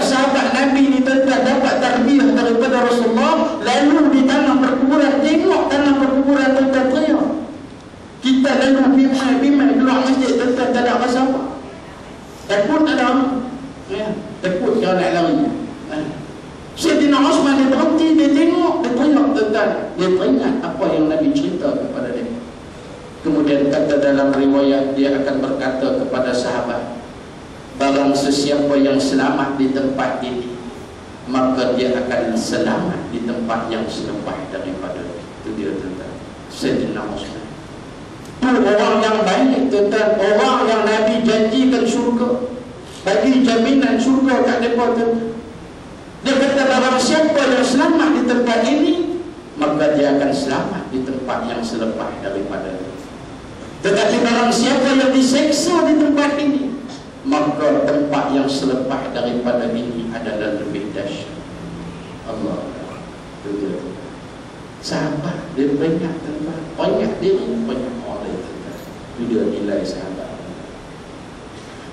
sahabat Nabi ni tuan-tuan dapat tarbiyah daripada Rasulullah, lalu di tanah perkuburan, tengok tanah perkuburan tuan-tuan teriak. Kita lalu bimai keluar masjid tuan-tuan tak ada rasa apa. Takut ada ya, takut kalau nak lari. Sayyidina Osman dia berhenti, dia tengok, dia teriak tuan-tuan. Dia teringat apa yang Nabi cerita kepada dia. Kemudian kata dalam riwayat, dia akan berkata kepada sahabat, barang sesiapa yang selamat di tempat ini, maka dia akan selamat di tempat yang selepas daripada itu. Dia tuan-tuan, Sayyidina Osman. Itu orang yang baik tuan-tuan, orang yang Nabi janjikan syurga, bagi jaminan syurga kat mereka tuan-tuan. Dia kata barang siapa yang selamat di tempat ini, maka dia akan selamat di tempat yang selepas daripada itu. Tetapi barang siapa yang diseksa di tempat ini, maka tempat yang selepas daripada ini adalah lebih dahsyat. Allah. Itu. Sahabat dia banyak tuan-tuan, banyak diri, banyak orang tuan-tuan. Itu dia nilai sahabat.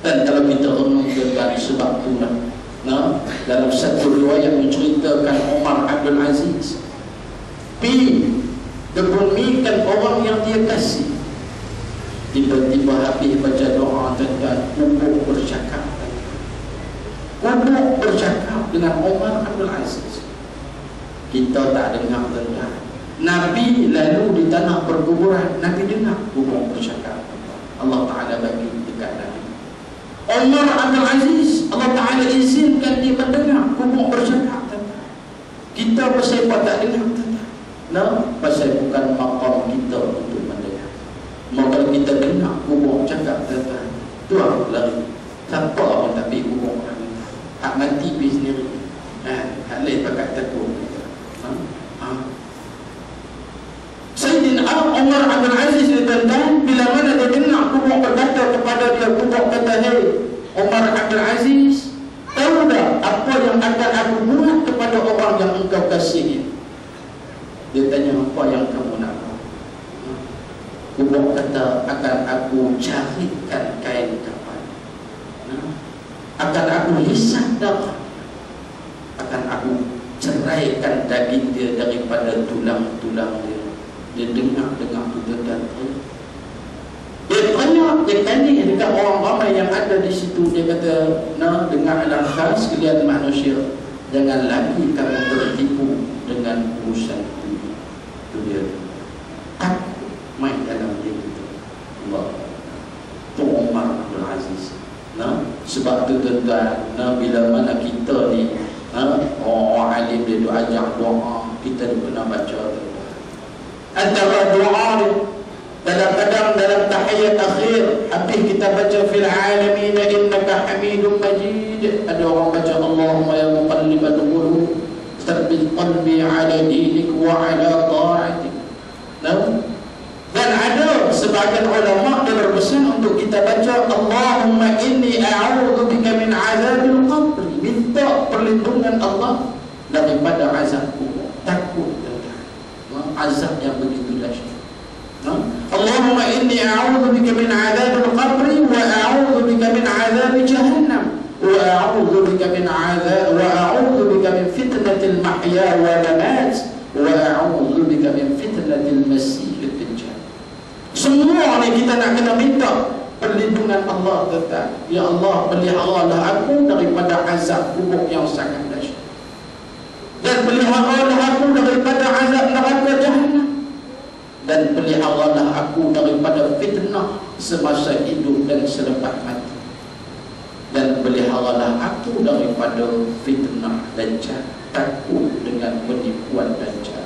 Dan kalau kita renung tuan-tuan, sebab itulah dalam satu riwayat menceritakan Umar Abdul Aziz dibunyikan orang yang dia kasih. Tiba-tiba habis baca doa tuan-tuan, kubuk bercakap. Kubuk bercakap dengan Umar Abdul Aziz. Kita tak dengar tuan-tuan. Nabi lalu di tanah perkuburan, Nabi dengar kubuk bercakap. Allah Ta'ala bagi dekat Nabi. Umar Abdul Aziz, Allah Ta'ala izinkan dia mendengar kubuk bercakap tuan-tuan. Kita pasal apa tak dengar tuan-tuan? Pasal bukan maqam kita untuk mendengar. Maka kita dengar kubur cakap tuan-tuan, tuan lari. Siapa orang tak pergi kubur orang? Hak mati pergi sendiri. Hak lain pakai takut. Sayyidina Umar Abdul Aziz tuan-tuan, bila mana dia dengar kubur berkata kepada dia, kubur kata, hey Umar Abdul Aziz, tahu tak apa yang akan aku buat kepada orang yang engkau kasihi? Dia tanya, apa yang kamu nak? Kubur kata, akan aku carikan kain kafan, akan aku hisap darah, akan aku ceraikan daging dia daripada tulang-tulang dia. Dia dengar tu tuan-tuan. Dia tanya, dia tanya dekat orang ramai yang ada di situ. Dia kata, dengarlah sekalian manusia, jangan lagi kamu tertipu dengan urusan ini. Itu dia. Takut main dalam diri itu. Allah. Itu Umar Abdul Aziz. Sebab tu tuan-tuan, bila mana kita ni orang alim dia ajak doa, kita pernah baca tuan-tuan. Antara doa ni kadang-kadang dalam tahiyat akhir, habis kita baca fil alamin innaka hamidum majid, ada orang baca Allahumma ya muqallibal qulub tsabbit qalbi ala dinik wa ala ta'atik. Dan ada sebagian ulama dia berpesan untuk kita baca Allahumma inni a'udzubika min azabil qabr, minta perlindungan Allah daripada azab kubur. Takut azab yang begitu dahsyat. Allahumma inni a'udzubika min azabil qabr wa a'udzubika min azab jahannam wa a'udzubika min fitnatil mahya wa mamat wa a'udzubika min fitnatil masih ad-dajjal. Semua ni kita nak kena minta perlindungan Allah tuan-tuan. Ya Allah, peliharalah aku daripada azab kubur yang sangat dahsyat, dan peliharalah aku daripada azab neraka jahannam, dan peliharalah aku daripada fitnah semasa hidup dan selepas mati, dan peliharalah aku daripada fitnah Dajjal. Takut dengan penipuan Dajjal.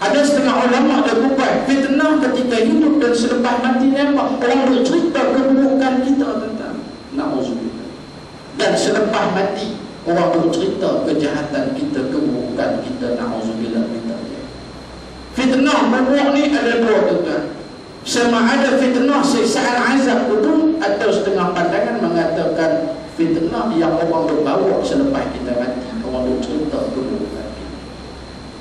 Ada setengah ulama dia buat fitnah ketika hidup dan selepas mati. Nampak orang bercerita keburukan kita tuan-tuan, na'udzubillah. Dan selepas mati orang bercerita kejahatan kita, keburukan kita, na'udzubillah. Fitnah buruk ni ada dua tuan-tuan. Sama ada fitnah siksaan azab itu, atau setengah pandangan mengatakan fitnah yang orang berbawa selepas kita mati, orang bercerita keburukan kita.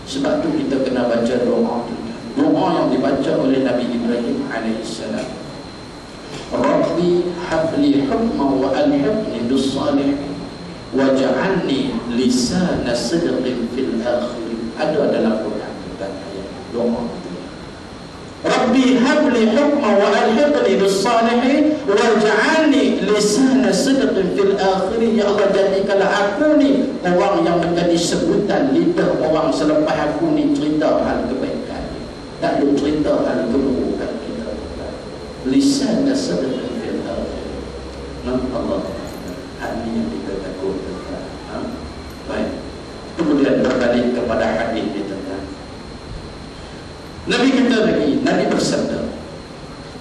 Sebab tu kita kena baca doa tuan-tuan. Doa yang dibaca oleh Nabi Ibrahim alaihissalam, Rabbi habli hukma wa alhiqni bis salihin. waj'alni lisana sidqin fil akhirin. Ada dalam Quran dan ayat doa. Rabbi habli hukma wa alhiqni bis salihin waj'alni lisana sidqin fil akhirin. Ya Allah, jadikanlah aku ni orang yang menjadi sebutan lidah orang selepas aku ni cerita hal kebaikan, tak ada cerita hal keburukan kita. Lisana sidqin fil akhirin. Allah, hati yang kita takut. Baik. Kemudian berbalik kepada hadis kita. Nabi kata lagi, Nabi bersabda,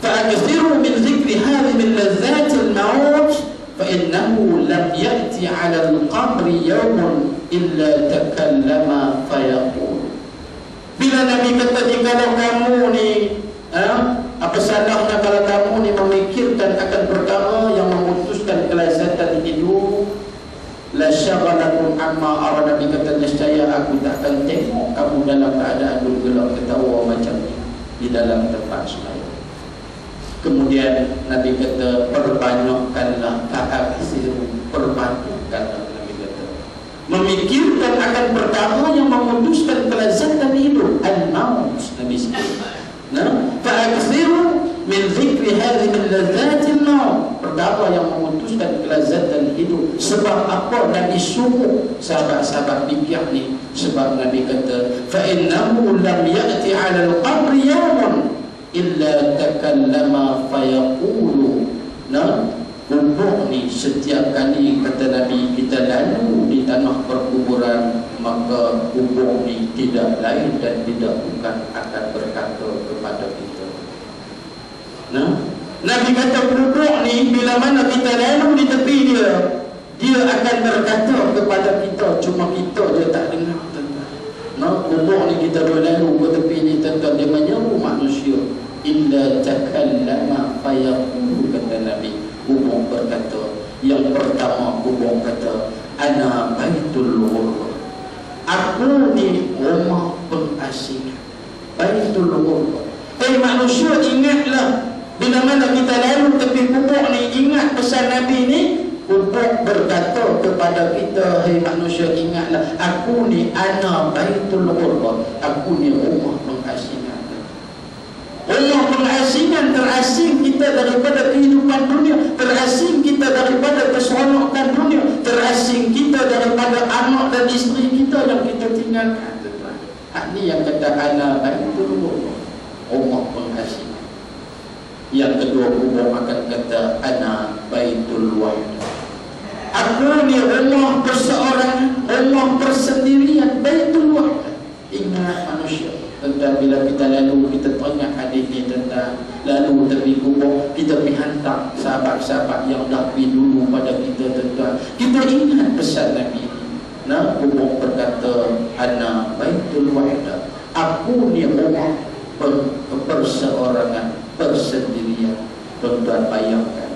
فَأَكْثِرُوا مِنْ ذِكْرِ هَذِهِ مِنْ لَذَّاتِ الْمَوْتِ فَإِنَّهُ لَمْ يَأْتِ عَلَى الْقَبْرِ يَوْمٌ إِلَّا تَكَلَّمَ فَيَقُولُ. Bila Nabi kata, jikalau kamu ni apa salahnya kalau kamu ni memikirkan akan perkara yang memutuskan kelezatan hidup, la syagalakum amma ara. Nabi kata, nescaya aku tak akan tengok kamu dalam keadaan gelap ketawa macam ni di dalam tempat sembahyang. Kemudian Nabi kata, perbanyakkanlah ta'aksiru, perbanyakkanlah. Nabi kata, memikirkan akan perkara yang memutuskan kelezatan hidup, al-maut. Nabi sebut, fa'aksiru min zikri hadhihi min ladzatil maut, perkara yang memutuskan kelezatan hidup. Sebab apa Nabi suruh sahabat-sahabat fikir ni? Sebab Nabi kata, fa innahu lam ya'ti 'ala al-qabri yawmun illa takallama fayaqulu. Kubur ni setiap kali, kata Nabi, kita lalu di tanah perkuburan, maka kubur ni tidak lain dan tidak bukan akan berkata kepada kita. Nabi kata kubur ni bila mana kita lalu di tepi dia, dia akan berkata kepada kita, cuma kita dia tak dengar. Kubur ni kita lalu ke tepi ni, tentang dia menyeru manusia, illa takallama fayaqulu, kata Nabi. Kubur berkata, yang pertama kubur kata, ana baitul ghurba, aku ni rumah pengasingan. Baitul ghurba. Manusia, ingatlah bila mana kita lalu tepi kubur ni, ingat pesan Nabi ni. Kubur berkata kepada kita, hai manusia, ingatlah aku ni ana baitul ghurba, aku ni rumah pengasingan. Rumah pengasingan, terasing kita daripada kehidupan dunia, terasing kita daripada keseronokan dunia, terasing kita daripada anak dan isteri kita yang kita tinggalkan. Ini yang kata ana baitul ghurba, rumah pengasingan. Yang kedua, kubur akan kata ana baitul wahda, aku ni rumah perseorangan, rumah persendirian, baitul wahda. Ingat manusia, tentang bila kita lalu, kita teringat hadis ni tentang lalu tepi kubur, kita pergi hantar sahabat-sahabat yang dah pergi dulu pada kita, tentang kita ingat pesan Nabi ni. Kubur berkata, ana baitul wahda, aku ni rumah perseorangan, persendirian. Tuan-tuan bayangkan,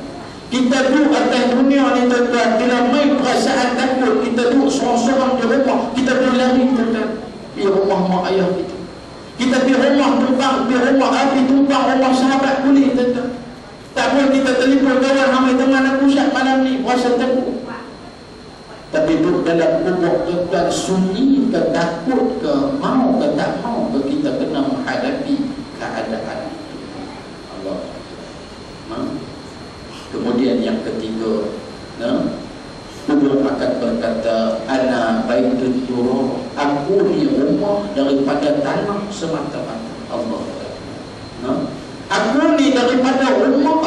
kita duduk atas dunia ni, tuan-tuan, bila main perasaan takut, kita duduk sorang-sorang di rumah, kita boleh lari, tuan-tuan, di rumah mak ayah kita. Kita pergi rumah tumpang, pergi rumah api tumpang, rumah sahabat boleh, tuan-tuan. Tak boleh kita telefon kawan, ramai teman aku Ustaz malam ni, rasa takut. Tapi duduk dalam kubur, tuan-tuan, sunyi ke, takut ke, mau ke tak mau ke, kita kena menghadapi keadaan itu. Allah. Kemudian yang ketiga, kubur akan berkata, ana baitul turab, aku ni rumah daripada tanah semata-mata. Allah. Aku ni daripada rumah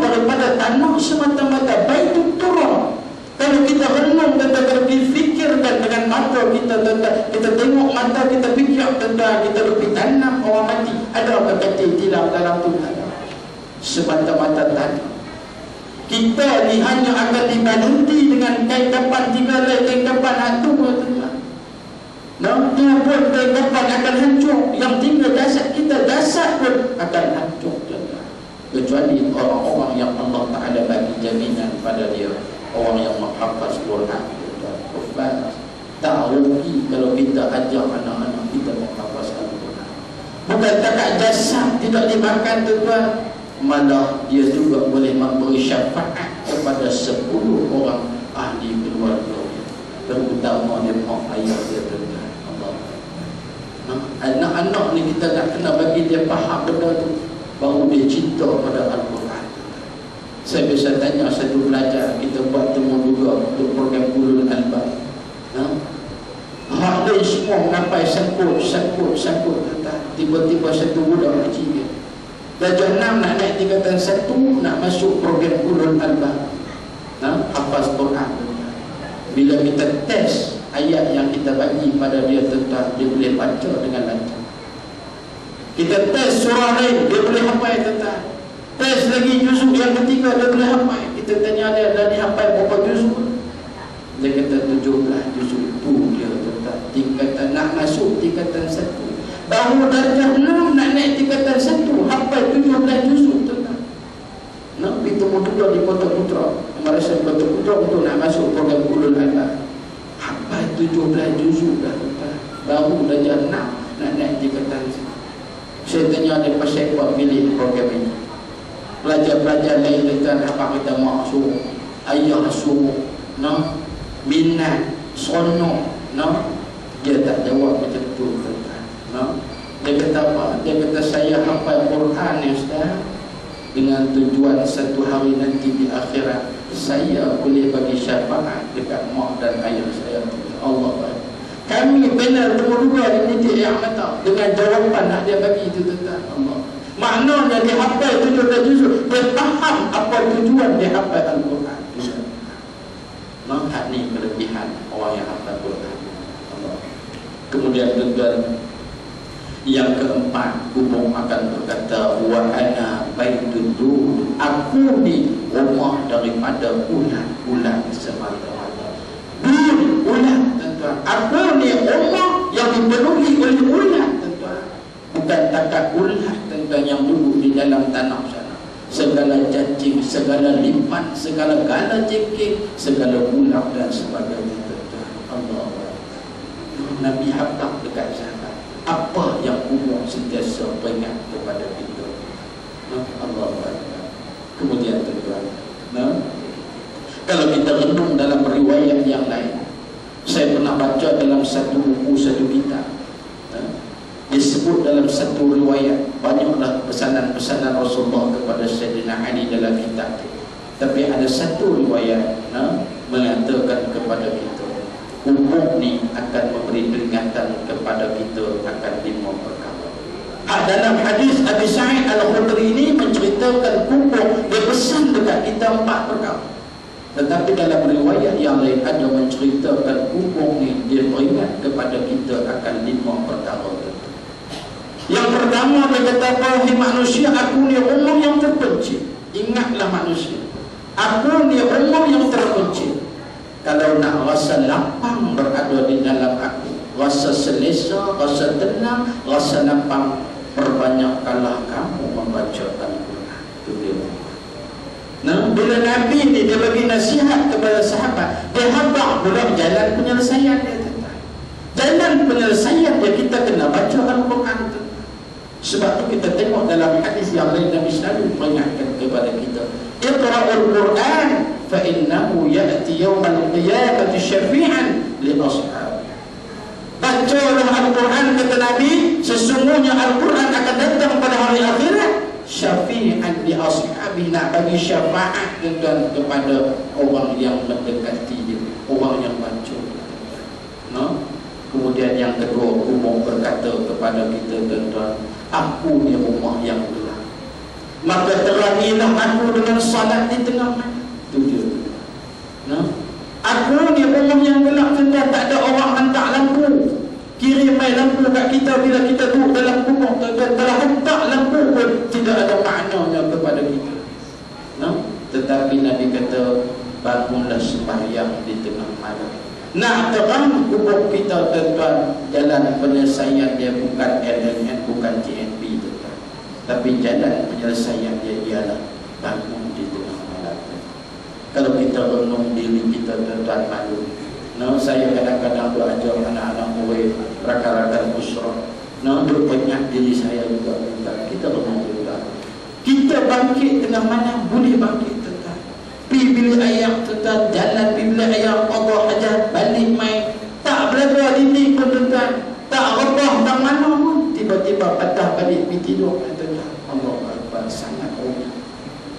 daripada tanah semata-mata, baitul turab. Kalau kita renung tentang, kalau difikirkan dengan mata kita tentang, kita tengok mata kita fikir tentang, kita lebih tanam orang mati, ada apa kata tidak dalam Tuhan? Semata-mata tanah. Kita ni hanya akan dibaluti dengan kain kapan, 3 helai kain kapan, hantu tuan-tuan. Itu pun kain kapan akan hancur. Yang tinggal jasad kita, jasad pun akan hancur, tuan-tuan. Kecuali orang-orang yang Allah Ta'ala bagi jaminan pada dia, orang yang menghafaz Quran, tuan-tuan. Tak rugi kalau kita ajar anak-anak kita menghafaz Al-Quran. Bukan takat jasad tidak dimakan, tuan-tuan, malah dia juga boleh memberi syafaat kepada 10 orang ahli keluarga dia, mak ayah dia tuan-tuan. Allah. Anak-anak ni kita nak kena bagi dia faham benda tu, baru dia cinta pada Al-Quran. Saya biasa tanya satu pelajar, kita buat temu juga untuk program Ulul Albab. Hak dia semua mengapai sangkut. Tiba-tiba satu budak kecil dia darjah 6 nak naik tingkatan 1, nak masuk program Ulul Albab, hafaz Quran. Bila kita test ayat yang kita bagi pada dia tentang, dia boleh baca dengan lancar. Kita test surah lain, dia boleh hafal tentang. Test lagi juzuk yang ketiga, dia boleh hafal. Kita tanya dia, dah dihafal berapa juzuk? Dia kata 17 juzuk. Tu dia tentang tingkatan, nak masuk tingkatan 1. Baru darjah 6 nak naik tingkatan 1, hafal 17 juzuk tentang. Nak pergi temu juga di Kota Putra, Malaysia Kota Putra, untuk nak masuk program Ulul Albab. Hafal 17 juzuk dah tentang. Baru darjah 6 nak naik tingkatan 1. Saya tanya dia pasal apa pilih program ini. Pelajar-pelajar lain tentang apa kita mak suruh, ayah suruh, minat, sono, dia tak jawab macam tu tentang. Dia kata apa? Dia kata saya hafal Quran ya Ustaz, dengan tujuan satu hari nanti di akhirat saya boleh bagi syafaat dekat mak dan ayah saya. Allah. Kami benar temu-temu di pendidik yang mata dengan jawapan nak dia bagi itu tentang Allah. Maknanya dia hafal 17 juzuk, dia faham apa tujuan dia hafal Al-Quran. Hak ni kelebihan orang yang hafal Quran. Allah. Kemudian tuan-tuan, yang keempat, umum akan berkata, wa ana baitud dur, aku ni rumah daripada ulat semata-mata. Dur, ulat tuan-tuan. Aku ni rumah yang dipenuhi oleh ulat tuan-tuan. Bukan takat ulat tuan-tuan yang duduk di dalam tanah sana. Segala cacing, segala lipat, segala gala jengking, segala ulat dan sebagainya tuan-tuan. Allah. Nabi hafal dekat sana. Apa yang umum sentiasa peringat kepada kita. Allah. Kemudian tuan-tuan, kalau kita renung dalam riwayat yang lain, saya pernah baca dalam satu buku, satu kitab, disebut dalam satu riwayat, banyaklah pesanan-pesanan Rasulullah kepada Sayyidina Ali dalam kitab itu. Tapi ada satu riwayat mengatakan kepada kita, umum ni akan memberi peringatan kepada kita akan 5 perkara. Dalam hadis Abi Sa'id Al-Khudri ini menceritakan kubur, dia pesan dekat kita 4 perkara. Tetapi dalam riwayat yang lain ada menceritakan kubur ni dia peringat kepada kita akan 5 perkara. Yang pertama dia kata, wahai manusia, aku ni umum yang terpencil. Ingatlah manusia, aku ni umum yang terpencil. Kalau nak rasa lapang berada di dalam aku, rasa selesa, rasa tenang, rasa lapang, perbanyakkanlah kamu membaca Al-Quran. Itu dia. Bila Nabi ni dia bagi nasihat kepada sahabat, dia habaq pula jalan penyelesaian dia. Jalan penyelesaian dia, kita kena baca Al-Quran. Sebab tu kita tengok dalam hadis yang lain, Nabi selalu peringatkan kepada kita, Iqra'ul Quran fa innahu ya'ti yawmal qiyamati syafi'an li ashabi. Bacalah Al-Quran, kata Nabi, sesungguhnya Al-Quran akan datang pada hari akhirat syafi'an li ashabi, nak bagi syafaat dan kepada orang yang mendekati dia, orang yang baca. Kemudian yang kedua, umum berkata kepada kita, tuan-tuan, aku ni rumah yang gelap, maka terangilah aku dengan salat di tengah malam. Itu dia. Aku ni rumah yang gelap, tuan-tuan, tak ada orang hantar lampu, kirim main lampu kat kita bila kita duduk dalam kubur, tuan-tuan. Telah hantar lampu pun tidak ada maknanya kepada kita. Tetapi Nabi kata, bangunlah sembahyang di tengah malam. Nak terang kubur kita, tuan-tuan, jalan penyelesaian dia bukan LNN, bukan TNP, tuan-tuan, tapi jalan penyelesaian dia ialah bangun di tengah malam. Kalau kita renung diri kita, tuan-tuan, malu. Saya kadang-kadang belajar anak-anak murid, rakan-rakan usrah, berpengat diri saya juga, tuan-tuan. Kita renung juga, kita bangkit tengah malam, boleh bangkit, tuan-tuan. Pergi bilik ayam, tuan-tuan, jalan pergi bilik ayam, qada hajat, balik main, tak pergi tidur. Allah Akbar, sangat rumit.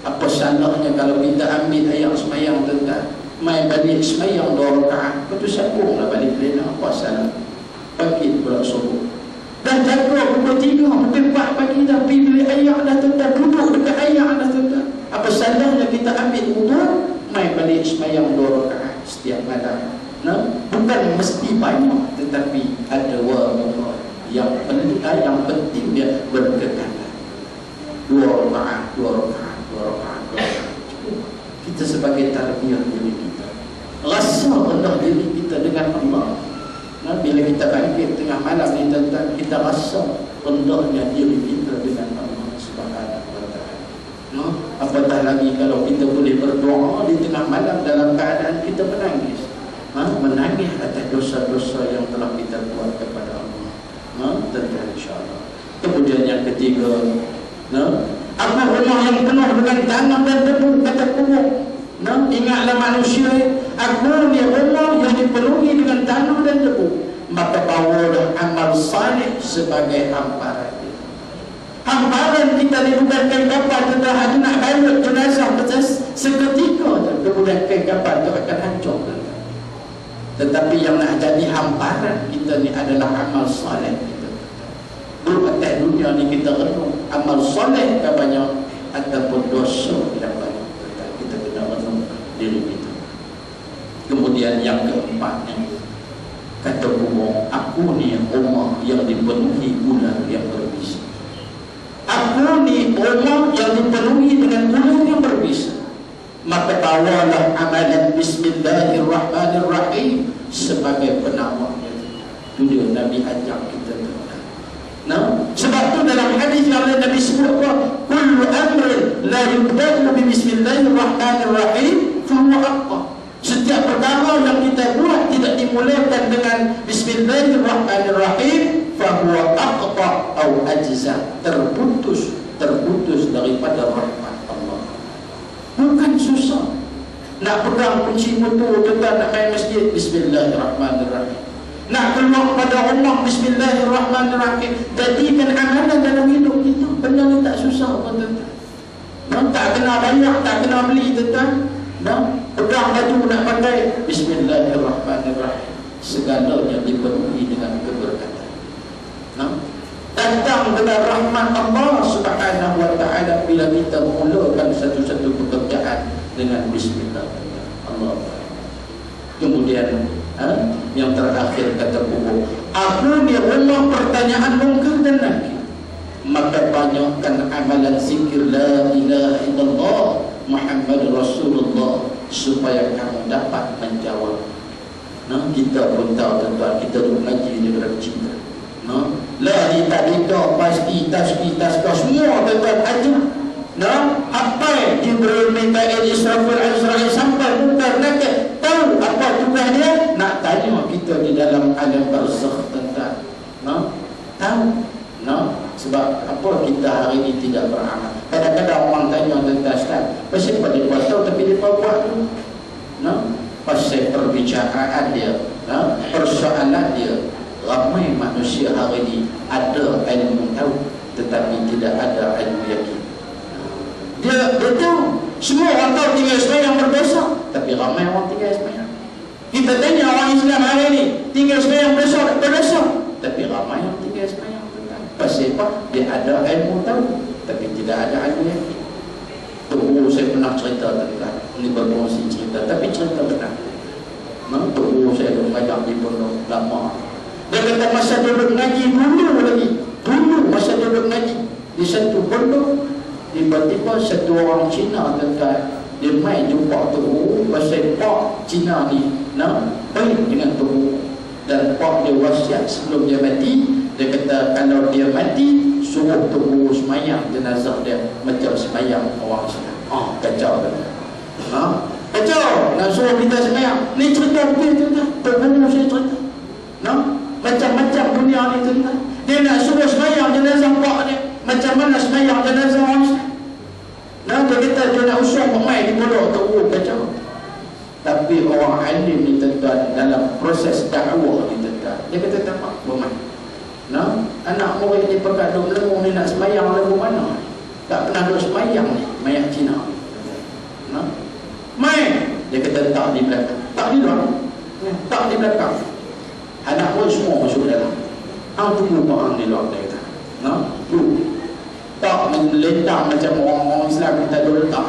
Apa salahnya kalau kita ambil ayat semayang tuan-tuan, mai balik semayang 2 rakaat, lepas tu sambunglah balik lena. Apa salah? Pagi pula subuh. Dan jaga pukul 3, pukul 4 pagi dah pergi beli ayat dah tuan-tuan, duduk dekat ayat dah tuan-tuan. Apa salahnya kita ambil wudu, mai balik semayang 2 rakaat setiap malam. Bukan mesti banyak, tetapi ada waktu yang penting dia berkekalan. 2 rakaat, 2 rakaat, 2 rakaat, 2 rakaat. Kita sebagai tarbiyah diri kita, rasa rendah diri kita dengan Allah. Bila kita bangkit tengah malam ni tuan-tuan, kita rasa rendahnya diri kita dengan Allah Subhanahu wa taala. Apatah lagi kalau kita boleh berdoa di tengah malam dalam keadaan kita menangis. Menangis atas dosa-dosa yang telah kita buat kepada Allah. Tuan-tuan, insya-Allah. Kemudian yang ketiga, apa rumah yang penuh dengan tanah dan debu, kata kubur. Ingatlah manusia, aku ni rumah yang dipenuhi dengan tanah dan debu, maka bawalah amal salih sebagai hamparan. Hamparan kita dibuatkan kapal, kita hanya nak bawa jenazah seketika, kemudian kapal itu akan hancur. Tetapi yang nak jadi hamparan kita ni adalah amal salih kita. Belum atas dunia ni kita renung amal salih yang banyak ataupun dosa yang banyak. Kita kena renung diri kita. Kemudian yang keempatnya, kata kubur, aku ni rumah yang dipenuhi ular yang berbisa. Aku ni rumah yang dipenuhi dengan ular yang berbisa. Maka bawalah amalan Bismillahirrahmanirrahim sebagai penawar. Itu dia Nabi ajak kita. Sebab tu dalam hadis yang Nabi sebut apa? Kullu amrin la yubda'u bi Bismillahirrahmanirrahim fahuwa aqta. Setiap perkara yang kita buat tidak dimulakan dengan Bismillahirrahmanirrahim fahuwa aqta atau ajza, terputus daripada rahmat Allah. Bukan susah nak pegang kunci motor, tuan nak main masjid, Bismillahirrahmanirrahim. Nak keluar pada rumah, Bismillahirrahmanirrahim. Jadikan amalan dalam hidup kita. Benda ni tak susah pun tuan-tuan. Tak kena banyak, tak kena beli tuan-tuan. Pegang baju nak pakai, Bismillahirrahmanirrahim. Segalanya dipenuhi dengan keberkatan. Datang dengan rahmat Allah Subhanahu wa taala bila kita memulakan satu-satu pekerjaan dengan bismillah. Allah. Kemudian yang terakhir kata kubur, aku ni rumah pertanyaan mungkar dan nakir. Maka banyakkan amalan zikir la ilaha illallah Muhammad Rasulullah supaya kamu dapat menjawab. Kita pun tahu tuan-tuan, kita duduk ngaji ni bercinta. La ditadika pasti tasbih semua tuan-tuan aja. Apa Jibril, Mikail, Israfil, Azrail sampai munkar nakir tahu apa tugas dia, nak tanya kita di dalam alam barzakh tuan-tuan. Tahu. Sebab apa kita hari ini tidak beramal. Kadang-kadang orang tanya tuan-tuan, Ustaz, pasal apa dia buat tahu tapi dia buat tu? Pasal perbicaraan dia, persoalan dia. Ramai manusia hari ini ada ilmu tahu tetapi tidak ada ilmu yakin. Dia tahu, semua orang tahu tinggal sembahyang berdosa, tapi ramai orang tinggal sembahyang. Kita tanya orang Islam hari ini, tinggal sembahyang berdosa, tapi ramai yang tinggal sembahyang. Pasal apa? Dia ada ilmu tahu tapi tidak ada ilmu yakin. Tuh, saya pernah cerita tentang ini, berkongsi cerita, tapi cerita benar. Tuh, saya dah mengajar di pondok lama. Dia kata masa duduk ngaji dulu masa duduk ngaji di satu pondok, tiba-tiba satu orang Cina tuan-tuan, dia main jumpa tu pasal pak Cina ni baik dengan tu, dan pak dia wasiat sebelum dia mati, dia kata kalau dia mati suruh tu semayang jenazah dia macam semayang orang Cina. Kacau tuan-tuan. Kacau nak suruh kita semayang. Ni cerita apa tuan-tuan? Berburu saya cerita. Macam-macam dunia ni tuan-tuan. Dia nak suruh semayang jenazah pak dia, macam mana semayang jenazah orang Islam. Dia kata dia nak usul pemain di pondok tu, kacau. Tapi orang alim ni tuan-tuan, dalam proses dakwah ni tuan-tuan, dia kata tak apa, bermain. anak murid ni pekat duk lengung ni nak semayang lagu mana? Tak pernah duk semayang ni, mayat Cina. Nah, main. Dia kata tak di belakang. Tak di luar. Tak di belakang. Anak murid semua masuk dalam. Hang tunggu orang di luar, dia kata. Nah, tu. Tak melentang macam orang-orang Islam kita duk letak.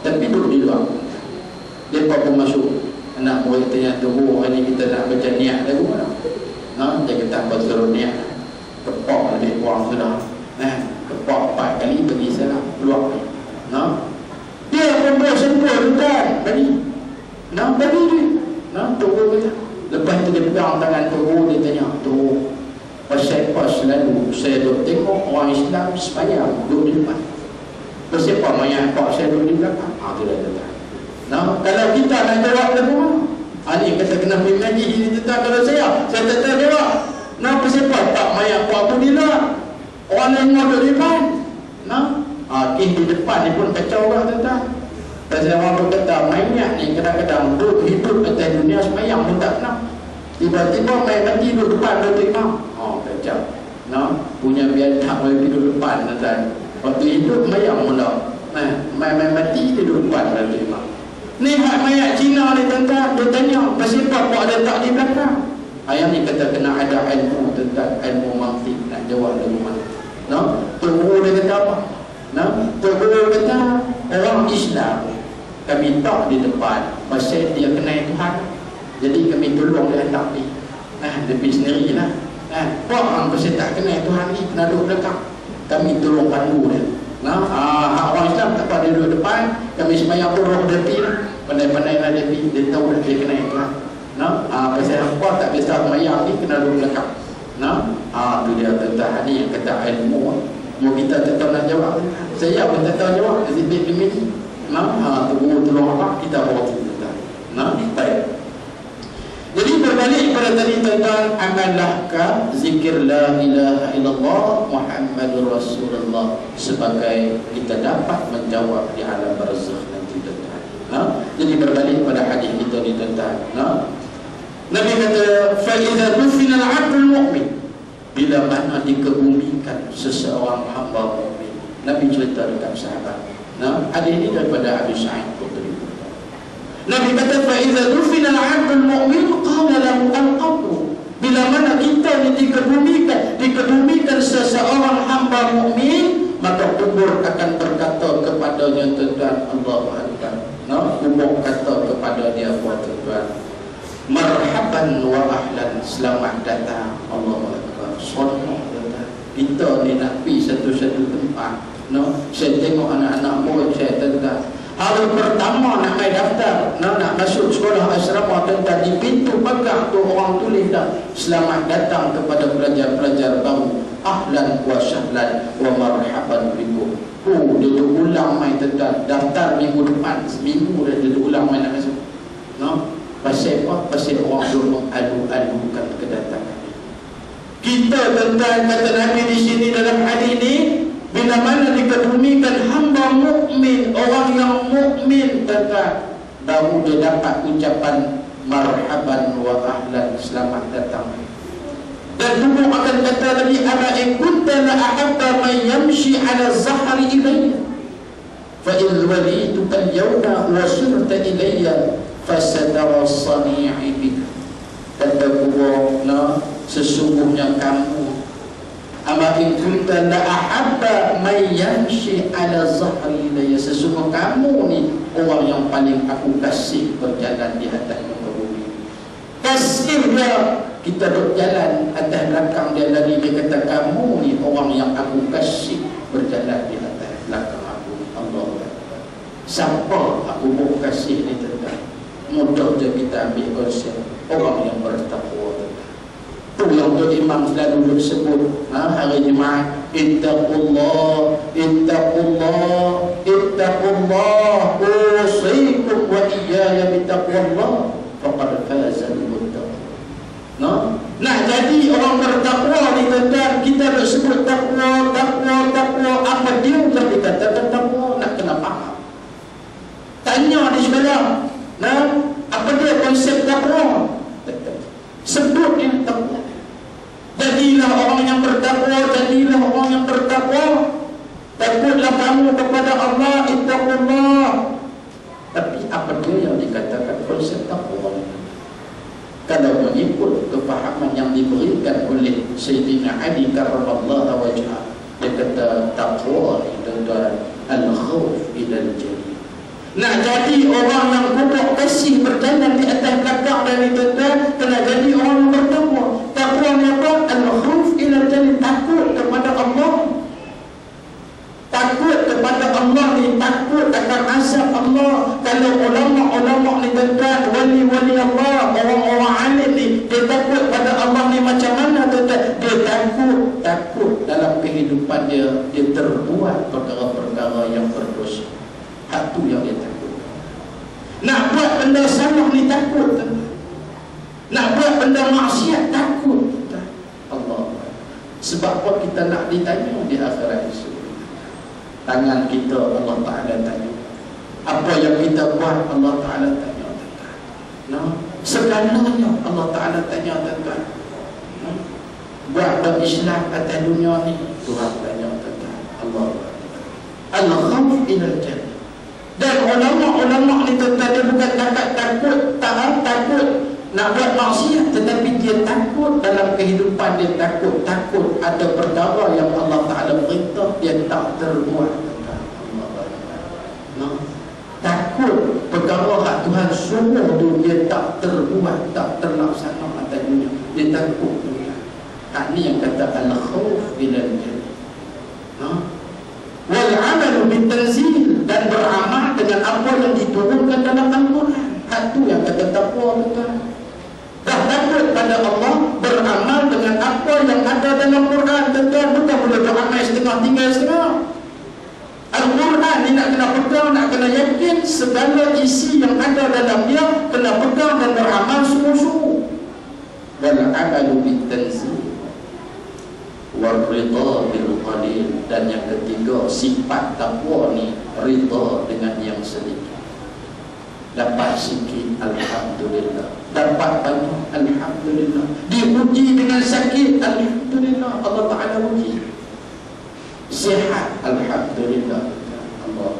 Tapi duduk di luar. Dia pun masuk. Anak murid tanya tu, hari ni kita nak baca niat lagu mana? Nah, dia kata apa suruh niat. Kepok lebih kurang sudah. Kepok 4 kali bagi salam keluar. Nah, dia pun bersempur tuan bagi. Nah, bagi dia. Nah, tunggu dia. Lepas tu dia pegang tangan tu, dia tanya tu. Pasal apa selalu saya duk tengok orang Islam sepanjang duduk di depan. Pasal apa mayat pak saya duduk di belakang? Tu dah kata. Nah, kalau kita nak jawab lagu mana? Ni kata kena pergi ngaji ini tuan. Kalau saya tak tahu jawab. Nah, pasal apa tak mayat pak tu di luar? Orang lain duduk di depan. Nah, di depan ni pun kacau lah tuan. Pasal orang berkata mayat ni kadang-kadang duduk hidup atas dunia semayang pun tak kenal. Tiba-tiba mayat mati duduk depan duduk tengok. Kacau. Nah, punya biar tak boleh duduk depan tuan. Waktu hidup mayang mula. Mayat mati duduk depan duduk tengok. Ni hak mayat Cina ni tuan-tuan. Dia tanya pasal apa ada tak di belakang. Ayah ni kata kena ada ilmu tentang ilmu mantik nak jawab lagu mana. Nah, Tuhan dia kata apa? Nah, Tuhan kata orang Islam kami tak di depan pasal dia kenal Tuhan. Jadi kami tolong dia hendak pergi. Dia pergi sendirilah. Orang pasal tak kenal Tuhan ni kena duduk belakang. Kami tolong pandu dia. Nah, orang Islam tak apa dia duduk depan. Kami sembahyang pun roh dia pergi. Pandai-pandai lah dia pergi. Dia tahu dah dia kenal Tuhan. Nah, pasal apa tak biasa sembahyang ni kena duduk belakang. Nah, tu dia tentang ni yang kata ilmu. Mau kita tak tahu nak jawab. Saya pun tak tahu jawab. Zibit demi ni. Nah, tolong apa kita bawa tu tentang. Nah, baik. Jadi berbalik pada tadi tentang amalahkah zikir la ilaha illallah Muhammadur Rasulullah sebagai kita dapat menjawab di alam barzakh nanti tuan. Jadi berbalik pada hadis kita ni tuan. Nabi kata fa idza dufina al-'abdul mu'min, bila mana dikebumikan seseorang hamba mukmin. Nabi cerita dekat sahabat. Hadis ini daripada Abu Sa'id Khudri. Nabi kata fa idza dufina al-'abdul mu'min qala lahu al-qabr. Bila mana kita ni dikebumikan seseorang hamba mukmin, maka kubur akan berkata kepadanya tuan, Allahu Akbar. Kubur kata kepada dia tuan, marhaban wa ahlan, selamat datang. Allahu Akbar. Sonok tuan. Kita ni nak pergi satu-satu tempat. Saya tengok anak-anak murid saya tuan. Hari pertama nak main daftar, nak masuk sekolah asrama tuan, di pintu pagar tu orang tulis dah, selamat datang kepada pelajar-pelajar baru, ahlan wa sahlan wa marhaban bikum. Dia duk ulang main tuan, daftar minggu depan, seminggu dah dia duk ulang main nak masuk. Pasal apa? Pasal orang duk mengalu-alukan kedatangan. Kita tuan, kata Nabi di sini dalam hadis ini, bila mana dikebumikan hamba mukmin, orang yang mukmin tuan, baru dia dapat ucapan marhaban wa ahlan, selamat datang. Dan tubuh akan kata lagi, ama in kunta la ahabba man yamshi ala zahri ilayya fa in walituka al-yawma wa sirta ilayya fasatara sani'i bika. Kata tubuh, sesungguhnya kamu, ama in kunta la ahabba man yamshi ala zahri ilayya, sesungguhnya kamu ni orang yang paling aku kasih berjalan di atas muka bumi. Kasih dia, kita berjalan atas belakang dia lagi, dia kata kamu ni orang yang aku kasih berjalan di atas belakang aku. Allah. Siapa aku mau kasih ni tuan? Mudah je kita ambil konsep orang yang bertakwa. Itu yang tu imam selalu sebut hari Jumaat, ittaqullah, ittaqullah, ittaqullah, usikum wa iyaya bitaqwallah faqad faza al-muttaqin. Nak jadi orang bertakwa ni tuan, kita nak sebut takwa, apa dia yang dikatakan takwa, nak kena faham. Tanya di sekolah, apa dia konsep takwa? Sebut dia takwa. Jadilah orang yang bertakwa bertakwa, jadilah orang yang bertakwa. Takutlah kamu kepada Allah, ittaqullah. Tapi apa dia yang dikatakan konsep takwa? Kalau mengikut kefahaman yang diberikan oleh Sayyidina Ali karramallahu wajhah, dia kata takwa itu al-khawf ila al-jannah. Nak jadi orang yang kuat kasih berjalan di atas belakang dan itu kena jadi orang yang bertakwa. Takwa ni apa? Al-khawf ila al-jannah, takut kepada Allah. Takut kepada Allah ni, takut akan azab Allah. Kalau ulama-ulama ni tuan-tuan, wali-wali Allah, orang-orang alim ni, dia takut pada Allah ni macam mana tuan-tuan? Dia takut dalam kehidupan dia terbuat perkara-perkara yang berdosa. Hak tu yang dia takut. Nak buat benda salah ni takut tuan-tuan. Nak buat benda maksiat takut tuan-tuan. Allah. Sebab apa kita nak ditanya di akhirat esok? Tangan kita Allah Ta'ala tanya, apa yang kita buat Allah Ta'ala tanya, no? Segalanya Allah Ta'ala tanya, tuan-tuan. Buat berislam atas dunia ni Tuhan tanya, tuan-tuan. Allah al-khawf ila al-jannah. Dan ulama-ulama ni tuan-tuan, dia bukan takut nak buat maksiat, tetapi dia takut dalam kehidupan dia, takut ada perkara yang Allah Ta'ala perintah dia tak terbuat. Takut perkara hak Tuhan suruh tu dia tak terbuat, tak terlaksana atas dunia, dia takut. Hak ni yang kata al-khawf ila al-jannah. Wal amalu bitanzil, dan beramal dengan apa yang diturunkan dalam Al-Quran. Hak tu yang kata takwa, tuan. Dah takut pada Allah, beramal dengan apa yang ada dalam Quran, tuan-tuan. Bukan boleh beramal setengah tinggal setengah. Al-Quran ni nak kena pegang, nak kena yakin segala isi yang ada dalam dia, kena pegang dan beramal sungguh-sungguh. Wal amalu bitanzil wal ridha bil qalil, dan yang ketiga sifat takwa ni ridha dengan yang sedikit. Dapat sikit alhamdulillah, dapat banyak alhamdulillah, diuji dengan sakit alhamdulillah, Allah Ta'ala uji. Sihat alhamdulillah, Allah.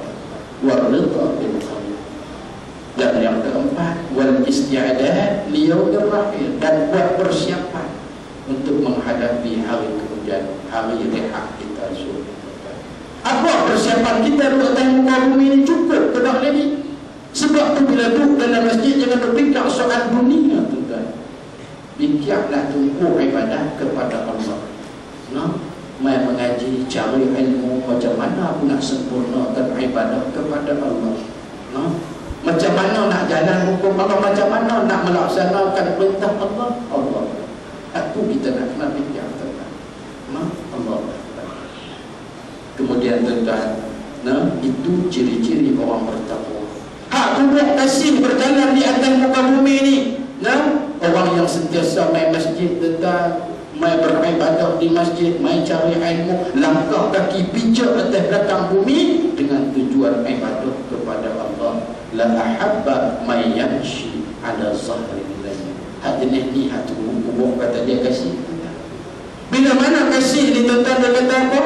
Wa ridha bil qalil. Dan yang keempat wal isti'dad li yaumir rahil, dan buat persiapan untuk menghadapi hari kemudian, hari rehat kita esok. Apa persiapan kita untuk atas muka bumi ini? Cukup ke tak lagi? Sebab tu bila duduk dalam masjid jangan berfikir soal dunia, tuan-tuan. Fikirlah tumpu ibadah kepada Allah. Mai mengaji, cari ilmu macam mana aku nak sempurnakan ibadah kepada Allah. Macam mana nak jalan hukum Allah, macam mana nak melaksanakan perintah Allah. Aku kita nak kena fikir, tuan-tuan. Allah. Kemudian tuan-tuan, itu ciri-ciri orang bertakwa. Hak tubuh kasih berjalan di atas muka bumi ni. Orang yang sentiasa main masjid, tuan-tuan, main beribadah di masjid, main cari ilmu, langkah kaki pijak atas belakang bumi dengan tujuan ibadah kepada Allah. La ahabba may yamshi ala zahri al-layl. Hak jenis ni, hak tubuh kata dia kasih. Bila mana kasih ni, tuan-tuan, dia kata apa?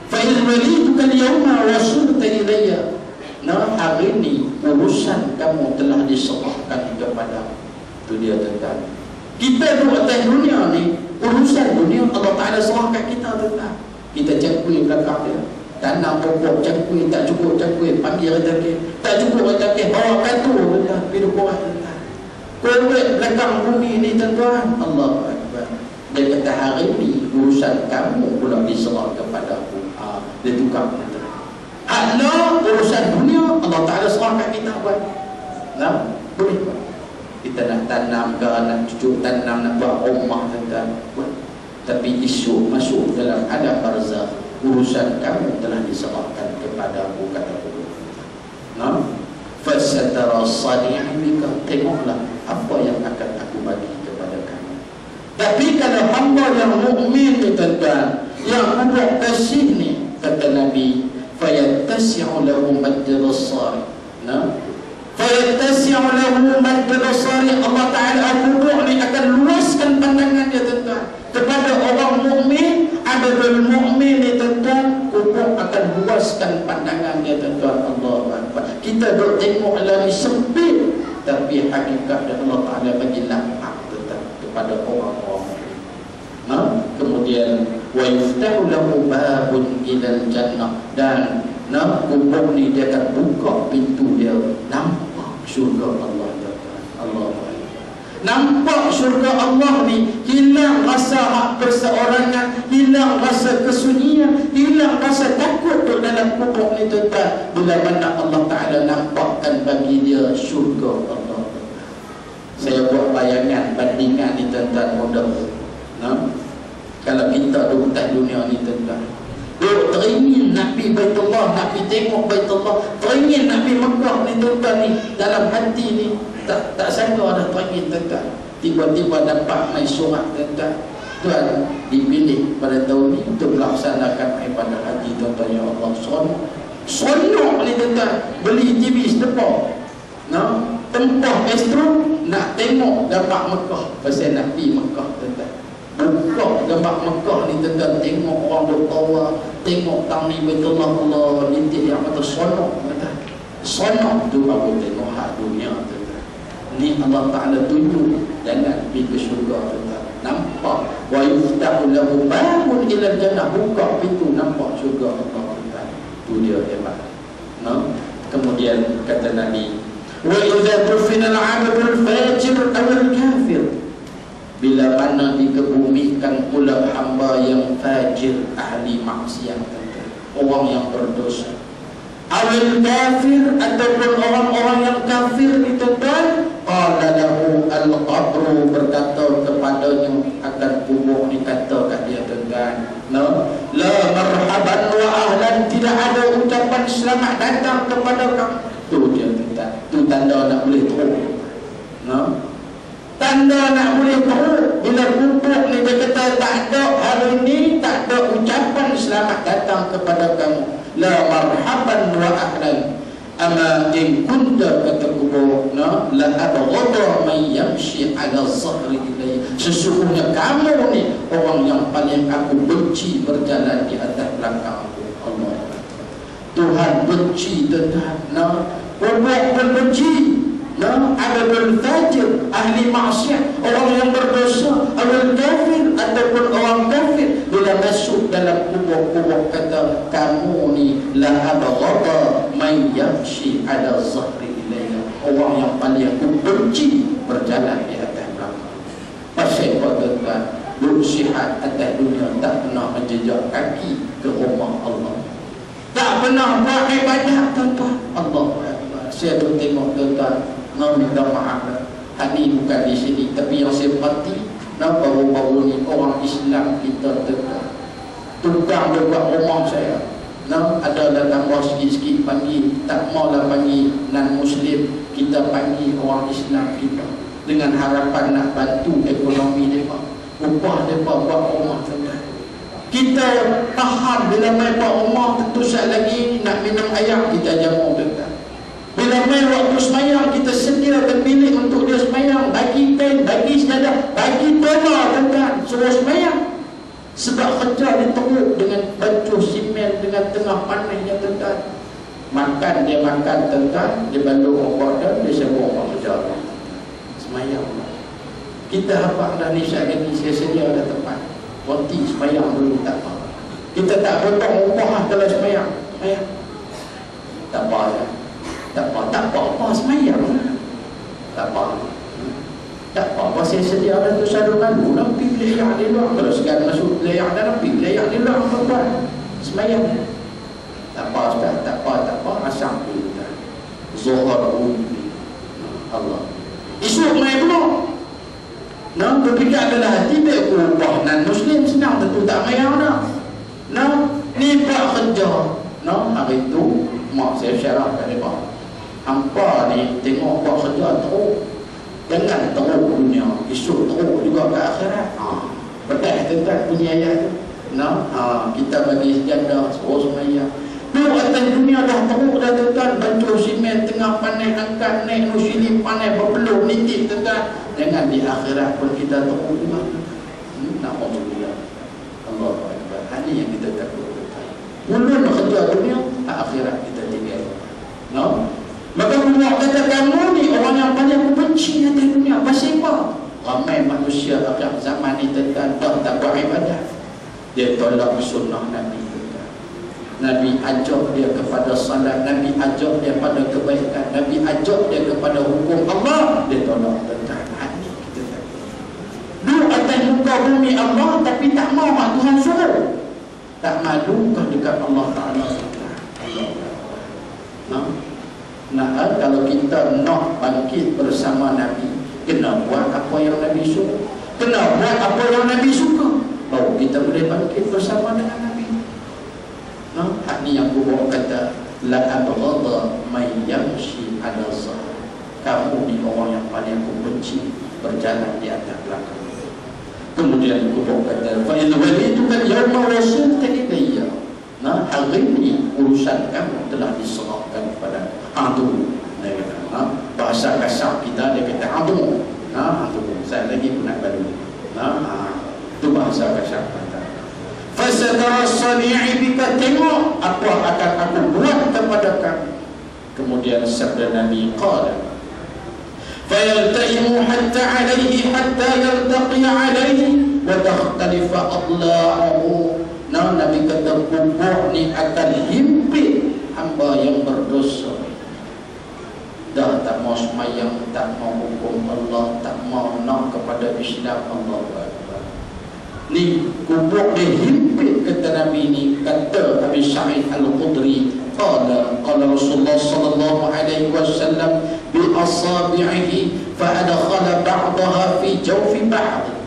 Fa'il walidukal yawma wasulta ilayya. Hari ini urusan kamu telah diserahkan kepada. Itu dia, tuan-tuan. Kita duduk atas dunia ni, urusan dunia Allah Ta'ala serahkan kita, tuan-tuan. Kita cakui belakang dia, tanam pokok cakui, tak cukup cakui, panggil rezeki, tak cukup rezeki, bawa katu, tuan-tuan, hidup orang, tuan-tuan. Korek belakang bumi ni, tuan-tuan. Allahu Akbar. Dia kata hari ni urusan kamu pula diserah kepada aku. Dia tukar, tuan-tuan. Allah urusan dunia Allah Ta'ala serahkan kita buat. Boleh buat. Kita nak tanam ke, nak cucuk tanam, nak buat rumah, tuan-tuan, buat. Tapi isu masuk dalam alam barzakh, urusan kamu telah diserahkan kepada aku, kata Allah. Fasatara sani'an bika, tengoklah apa yang akan aku bagi kepada kamu. Tapi kalau hamba yang mukmin ni, tuan-tuan, yang kuat kasih ni, kata Nabi, fayattasi'u lahu maddal sari. Fayattasi'u lahu maddal sari. Allah Ta'ala al-Quduh ni akan luaskan pandangan dia, tuan-tuan. tapi hakikat dan Allah Ta'ala bagi lapang tetap kepada orang-orang. Kemudian wa yuftahu lahu babun ilal jannah, dan kubur ni dia akan buka pintu dia nampak syurga Allah Ta'ala. Allah Ta'ala nampak syurga Allah ni, hilang rasa hak perseorangan, hilang rasa kesunyian, hilang rasa takut tu dalam kubur ni tuan-tuan, bila mana Allah Ta'ala nampakkan bagi dia syurga Allah. Saya buat bayangan, bandingan ni tuan-tuan mudah. Kalau kita duduk atas dunia ni tuan-tuan, duduk teringin nak pergi Baitullah, nak pergi tengok Baitullah, teringin nak pergi Mekah ni tuan-tuan ni, dalam hati ni tak sangka ada teringin tuan-tuan. Tiba-tiba dapat mai surat tuan-tuan, tuan dipilih pada tahun ni untuk melaksanakan ibadah haji tuan-tuan. Ya Allah, sonok ni tuan-tuan, beli TV sedepa, tempah Astro nak tengok gambar Mekah, pasal nak pergi Mekah tuan-tuan. Buka gambar Mekah ni tuan-tuan, tengok orang duk tawa, tengok tang ni Baitullah, Allah lintik yang mata sonok tuan-tuan. Sonok tu baru tengok hak dunia tuan-tuan. Ni Allah Ta'ala tunjuk jangan pergi ke syurga tuan-tuan. Nampak wa yuftahu lahu babun ilal jannah, buka pintu nampak syurga Allah tuan-tuan. Tu dia hebat. Kemudian kata Nabi, wa idza tufina al-'abdul fajir awal kafir, bila mana dikebumikan pula hamba yang fajir, ahli maksiat, orang yang berdosa, awal kafir, ataupun orang-orang yang kafir itu tuan, qala lahu al-qabru, berkata kepadanya akan kubur ni, kata kat dia tuan, la marhaban wa ahlan, tidak ada ucapan selamat datang kepada kamu. Tu dia tuan, tu tanda nak boleh teruk. Tanda nak boleh teruk bila kubur ni dia kata tak ada hari ni, tak ada ucapan selamat datang kepada kamu. La marhaban wa ahlan, ama in kunta, kata kubur, la abghadha man yamshi ala zahri ilayya, sesungguhnya kamu ni orang yang paling aku benci berjalan di atas belakang aku. Allah, Tuhan benci tuan-tuan. Kubur pun benci. Abdul fajir, ahli maksiat, orang yang berdosa, awal kafir, ataupun orang kafir, bila masuk dalam kubur-kubur kata kamu ni la abghadha man yamshi ala zahri ilayya, orang yang paling aku benci berjalan di atas belakang. Pasal apa tuan-tuan? Duduk sihat atas dunia, tak pernah menjejak kaki ke rumah Allah, tak pernah buat ibadat tuan-tuan. Allah Akbar. Saya tu tengok tuan-tuan, minta maaf lah, ini bukan di sini, tapi yang saya perhati baru-baru ni orang Islam kita tukang dia buat rumah saya, ada datang bawah sikit-sikit panggil, tak maulah panggil non-Muslim, kita panggil orang Islam kita dengan harapan nak bantu ekonomi mereka, upah mereka buat rumah tuan-tuan. Kita faham bila main buat rumah, tentu saat lagi nak minum air kita jamu tuan-tuan. Bila main waktu semayang, kita sediakan bilik untuk dia semayang, bagi kain, bagi sejadah, bagi bola tuan-tuan, suruh semayang. Sebab kerja dia teruk dengan baju simen, dengan tengah panasnya tuan-tuan. Makan dia makan tuan-tuan, dia balur orang dia sibuk orang kerja semayang. Kita apa dah ni saat ini, saya sedia ada tempat roti semayang dulu, tak apa. Kita tak potong upah kalau semayang, tak apa ya. Tak apa semayang, tak apa, saya sedia ada tu sadu malu, nak pergi belayak di luar, kalau segan masuk belayak dan nak pergi belayak di luar tuan-tuan, semayang, tak apa, asam dulu kan, zuhur Allah, esok main pula, berfikir adalah hati baik ubah non-Muslim senang, tentu tak mayang dah, ni buat kerja, hari tu mak saya syarah kat mereka, hampa ni tengok buat kerja teruk, jangan teruk dunia, esok teruk juga ke akhirat. Betul tuan-tuan punya ayat tu. Kita bagi sejadah, suruh semayang. Tu atas dunia dah teruk dah tuan-tuan, bantu simen tengah panas, angkat naik nusilim panas berpeluh nitik tuan-tuan. Jangan di akhirat pun kita teruk juga. Na'udzubillah. Allahu Akbar. Ini yang kita takut tuan-tuan. Mula kerja dunia, akhirat kita tinggal. Maka Allah kata kamu ni orang yang paling aku benci manusia akhir zaman ni tuan-tuan tak buat ibadah. Dia tolak sunnah Nabi. Nabi ajak dia kepada salat, Nabi ajak dia pada kebaikan, Nabi ajak dia kepada hukum Allah, dia tolak tuan-tuan. Hati kita tak. Duduk atas muka bumi Allah tapi tak mau mak Tuhan suruh. Tak madukah dekat Allah Ta'ala? Nah, kalau kita nak bangkit bersama Nabi, kena buat apa yang Nabi suruh, kena buat apa yang Nabi suka, baru kita boleh bangkit bersama dengan Nabi. Hak ni yang guru kata la abghadha may yamshi ala zahar. Kamu ni orang yang paling aku benci berjalan di atas belakang. Kemudian guru kata fa in walituka yawma wasilta ilayya. Hari ini urusan kamu telah diserahkan kepada adu. Dia kata, bahasa kasar kita dia kata adu. Adu. Saya lagi pun nak balik. Itu bahasa kasar kita. Fasadara sani'i bika, tengok apa akan aku buat kepada kamu. Kemudian sabda Nabi qala fayaltaimu hatta alaihi hatta yaltaqi alaihi wa takhtalifa adla'uhu. Nabi kata kubur ni akan himpit hamba yang berdosa. Dah tak mau semayang, tak mau hukum Allah, tak mau nak kepada Islam. Allahu Akbar. Ni kubur dia himpit, kata Nabi ni. Kata Abi Sa'id Al-Khudri, qala Rasulullah sallallahu alaihi wasallam bi asabi'ihi fa adkhala ba'daha fi jawfi ba'd.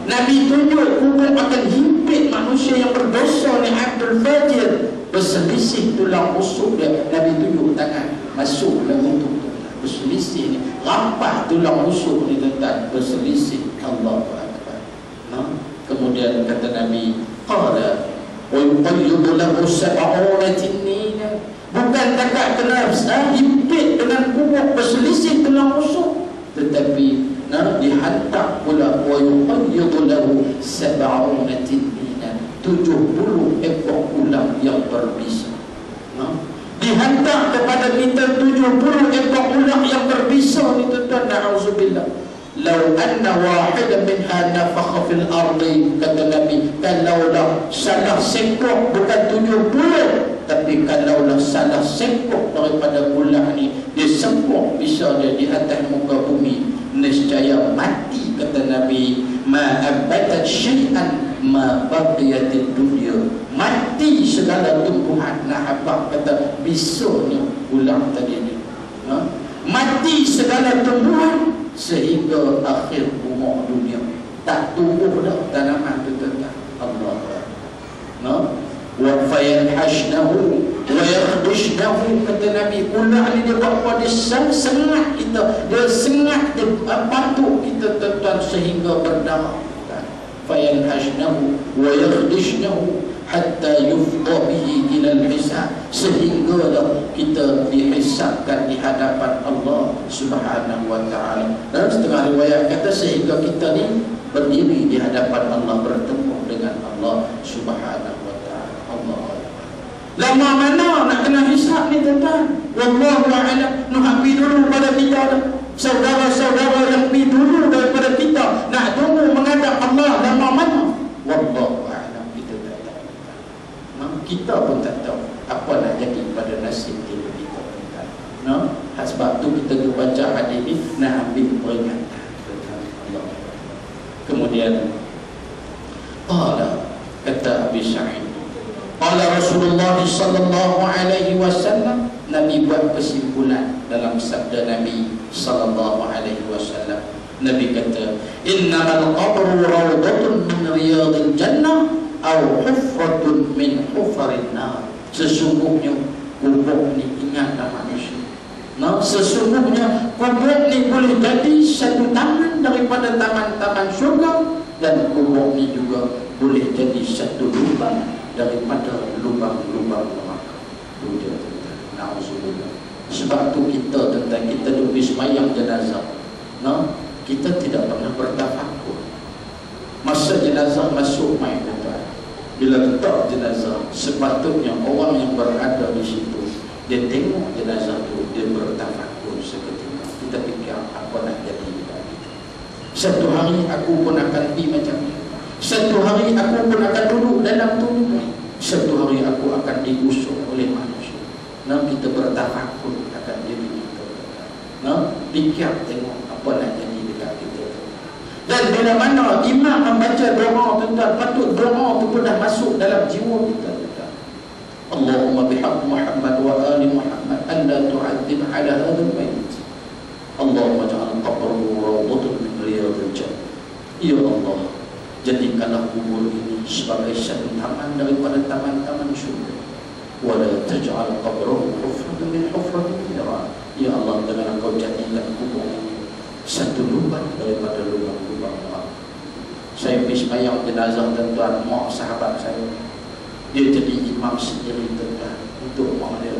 Nabi tunjuk kubur akan himpit manusia yang berdosa ni Abdul Fajir, berselisih tulang rusuk dia. Nabi tunjuk tangan masuk dalam tubuh, berselisih ni, rampah tulang rusuk ni tuan, berselisih. Allahu Akbar. Kemudian kata Nabi qala wa yuqayyidu lahu sab'una tinina. Bukan takat kena himpit dengan kubur berselisih tulang rusuk, tetapi dihantar pula wa yuqayyidu lahu sab'una tinina, 70 ekor ular yang berbisa. Dihantar kepada kita 70 ekor ular yang berbisa ni tuan-tuan. Na'udzubillah. Lau anna wahidan minha nafakha fil ardi, kata Nabi, kalaulah salah sekor, bukan 70, tapi kalaulah salah sekor daripada ular ni disempuk bisa dia di atas muka bumi, nescaya mati, kata Nabi. Ma abadat syai'an ma baqiyatid dunya. Mati segala tumbuhan. Nah, apa kata bisa ni ular tadi ni. Mati segala tumbuhan sehingga akhir umur dunia. Tak tumbuh dah tanaman tu tuan. Allah. Wa fayanhashnahu wa yakhdishnahu, kata Nabi. Ular ni dia buat apa? Dia sengat kita, dia sengat, dia patuk kita tuan-tuan sehingga berdarah. Fayanhashnahu wa yakhdishnahu hatta yufdha bihi ila al-hisab, sehinggalah kita dihisabkan di hadapan Allah Subhanahu wa taala. Dan setengah riwayat kata sehingga kita ni berdiri di hadapan Allah, bertemu dengan Allah Subhanahu wa taala. Allah. Lama mana nak kena hisab ni tuan-tuan? Wallahu a'lam. Nak pergi dulu pada kita dah. Saudara-saudara yang pergi dulu daripada kita nak tunggu menghadap Allah lama mana? Wallahu a'lam. Kita pun tak tahu apa nak jadi pada nasib diri kita. Sebab tu kita baca hadis ni nak ambil peringatan. Kemudian kata Abi Sa'id, qala Rasulullah sallallahu alaihi wasallam, Nabi buat kesimpulan dalam sabda Nabi sallallahu alaihi wasallam. Nabi kata, innamal qabru rawdatun min riyadil jannah aw hufratun min hufarin nar. Sesungguhnya kubur ni, ingatlah manusia, sesungguhnya kubur ni boleh jadi satu taman daripada taman-taman syurga, dan kubur ni juga boleh jadi satu lubang daripada lubang-lubang neraka. Na'udzubillah. Sebab tu kita tentang kita duduk sembahyang jenazah, kita tidak pernah bertafakur. Masa jenazah masuk mai tuan, bila letak jenazah, sepatutnya orang yang berada di situ, dia tengok jenazah tu, dia bertafakur seketika. Kita fikir apa nak jadi kita. Satu hari aku pun akan pergi macam ni. Satu hari aku pun akan duduk dalam tubuh. Satu hari aku akan diusung oleh manusia. Nah, kita bertafakur akan diri kita. Nah, fikir tengok apa nak jadi dekat kita. Dan bila mana imam membaca doa tuan-tuan, patut doa tu pun dah masuk dalam jiwa kita. Allahumma bihaqqi Muhammad wa ali Muhammad an la tu'adzib ala hadzal mayit. Allahumma ja'al qabrahu rawdatan min riyadil jannah. Ya Allah, jadikanlah kubur ini sebagai satu taman daripada taman-taman syurga. Wa la taj'al qabrahu hufratan min hufratin nar. Ya Allah, jangan Engkau jadikan kubur ini satu lubang daripada lubang-lubang neraka. Saya pergi sembahyang jenazah tuan-tuan, mak sahabat saya, dia jadi imam sendiri tuan-tuan untuk mak dia.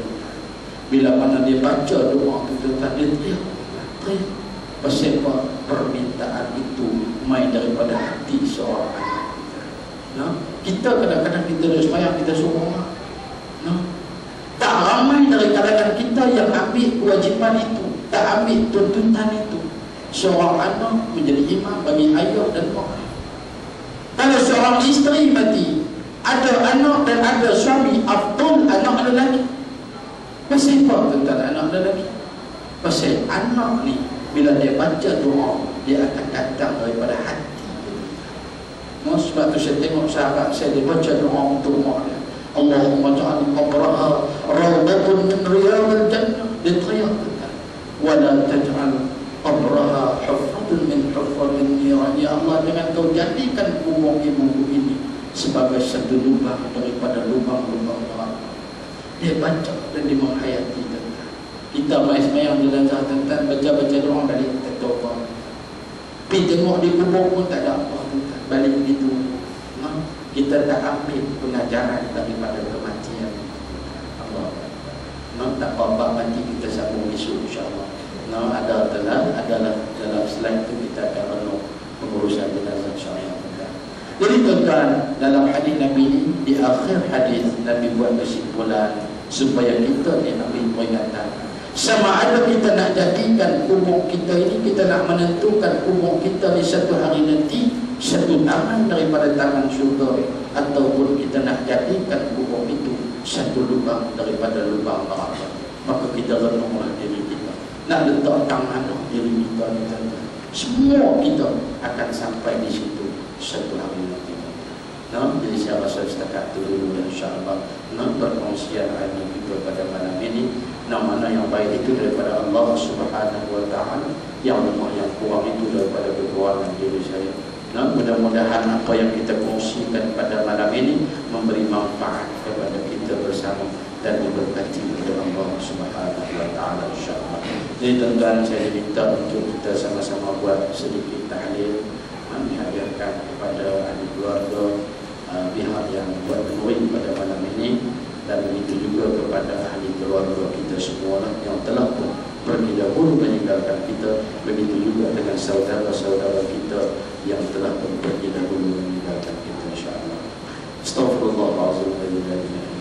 Bila mana dia baca doa tuan-tuan, dia teriak. Pasal apa? Permintaan itu main daripada hati seorang anak. Nah, kita kadang-kadang kita dah sembahyang, kita suruh mak. Nah, tak ramai dari kalangan kita yang ambil kewajipan itu, tak ambil tuntutan itu. Seorang anak menjadi imam bagi ayah dan mak. Kalau seorang isteri mati, ada anak dan ada suami, afdal anak lelaki. Pasal apa tuan-tuan anak lelaki? Pasal anak ni bila dia baca doa, dia akan datang daripada hati. No, sebab tu saya tengok sahabat saya, dia baca doa untuk mak dia. Allahumma ja'al qabraha rawdatun min riyadil jannah. Dia teriak tuan-tuan. Wa la taj'al qabraha hufratun min hufratin niran. Ya Allah, jangan Kau jadikan kubur ibu ini sebagai satu lubang daripada lubang-lubang neraka. Dia baca dan dia menghayati tuan-tuan. Kita mai sembahyang jenazah tuan-tuan, baca-baca doa balik tak tahu apa. Pergi tengok di kubur pun tak ada apa tuan-tuan. Balik begitu. Nah, kita tak ambil pengajaran daripada kematian. Allah. Nah, tak apa-apa, mati kita sambung esok insya-Allah. Nah, adalah dalam slide itu kita akan renung pengurusan jenazah insya-Allah. Jadi tuan-tuan, dalam hadis Nabi ini, di akhir hadis Nabi buat kesimpulan supaya kita ni ambil peringatan. Sama ada kita nak jadikan kubur kita ini, kita nak menentukan kubur kita di satu hari nanti satu taman daripada taman syurga, ataupun kita nak jadikan kubur itu satu lubang daripada lubang neraka. Maka kita renunglah diri kita, nak letak tangan diri kita ni tuan-tuan. Semua kita akan sampai di situ satu hari nanti. Nah, jadi saya rasa setakat itu dulu insya-Allah. Nah, perkongsian hari kita pada malam ini, mana yang baik itu daripada Allah Subhanahu wa taala, yang lemah yang kurang itu daripada kekurangan diri saya. Nah, mudah-mudahan apa yang kita kongsikan pada malam ini memberi manfaat kepada kita bersama dan diberkati oleh Allah Subhanahu wa taala insya-Allah. Jadi tuan-tuan, saya minta untuk kita sama-sama buat sedikit tahlil, menghadirkan kepada ahli keluarga pihak yang buat menuin pada malam ini, dan begitu juga kepada ahli keluarga kita semua yang telah pun pergi dahulu meninggalkan kita, begitu juga dengan saudara-saudara kita yang telah pun pergi dahulu meninggalkan kita insya-Allah. Astaghfirullahalazim.